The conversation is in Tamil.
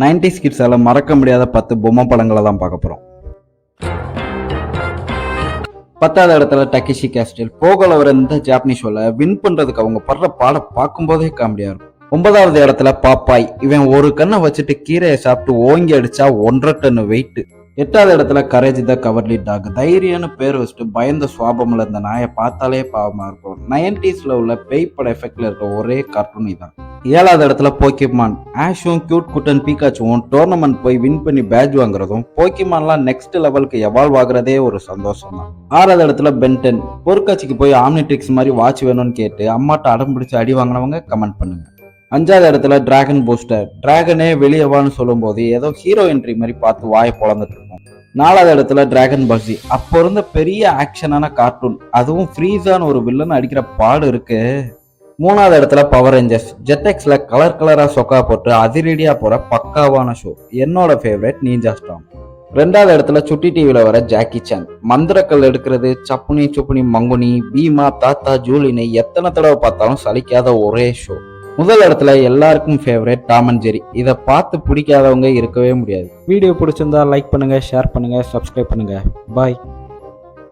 90s கிட்ஸால மறக்க முடியாத 10 பொம்மை படங்களை தான் பார்க்க போறோம். 10வது இடத்துல டக்கேஷி கேஸ்டில். போகல வர இந்த ஜாப்பனீஸ் ஷோல வின் பண்றதுக்கு அவங்க படுற பாட பார்க்கும்போதே காமெடியா இருக்கும். 9வது இடத்துல பாப்பாய். இவன் ஒரு கண்ணை வச்சுட்டு கீரையை சாப்பிட்டு ஓங்கி அடிச்சா 1.5 டன் வெயிட். 8வது இடத்துல கரேஜ் த கவர்லி டாக். தைரியன்னு பேர் வச்சுட்டு பயந்த சுவாபம்ல இந்த நாயை பார்த்தாலே பாவமா இருக்கும். 90ஸ்ல உள்ள பேய் பட எஃபெக்ட்ல இருக்க ஒரே கார்ட்டூன் இதான். 7வது இடத்துல போக்கிமான். ஆஷும் கியூட் குட்டன் பீகாச்சுவும் டோர்னமெண்ட் போய் வின் பண்ணி பேட்ச் வாங்குறதும் போக்கிமான்லாம் நெக்ஸ்ட் லெவலுக்கு எவால்வ் ஆகுறதே ஒரு சந்தோஷம் தான். 6வது இடத்துல பென்டென். பொற்காட்சிக்கு போய் ஆம்னிட்ரிக்ஸ் மாதிரி வாட்ச் வேணும்னு கேட்டு அம்மாட்ட அடம் பிடிச்சி அடி வாங்கினவங்க கமெண்ட் பண்ணுங்க. 5வது இடத்துல டிராகன் பூஸ்டர். டிராகனே வெளியவான்னு சொல்லும் போது ஏதோ ஹீரோ என்ட்ரி மாதிரி பார்த்து வாயை பொழந்துட்டு இருக்கும். 4வது இடத்துல டிராகன் பஸ்ஸி. அப்போ இருந்த பெரிய ஆக்ஷனான கார்ட்டூன், அதுவும் ஃப்ரீஸான ஒரு வில்லன் அடிக்கிற பாடு இருக்கு. 3வது இடத்துல பவர் ரேஞ்சர்ஸ். ஜெட்டெக்ஸ்ல கலர் கலரா சொக்கா போட்டு அதிரடியா போற பக்காவான ஷோ. என்னோட ஃபேவரட் நீஞ்சா ஸ்டார்ம். 2வது இடத்துல சுட்டி டிவில வர ஜாக்கி சான். மந்திரக்கல் எடுக்கிறது, சப்புனி சுப்புனி மங்குனி, பீமா, தாத்தா, ஜூலினை எத்தனை தடவை பார்த்தாலும் சலிக்காத ஒரே ஷோ. முதல் இடத்துல எல்லாருக்கும் ஃபேவரட் டாம் அண்ட் ஜெரி. இதை பார்த்து பிடிக்காதவங்க இருக்கவே முடியாது. வீடியோ பிடிச்சிருந்தா லைக் பண்ணுங்க, ஷேர் பண்ணுங்க, சப்ஸ்கிரைப் பண்ணுங்க. பாய்.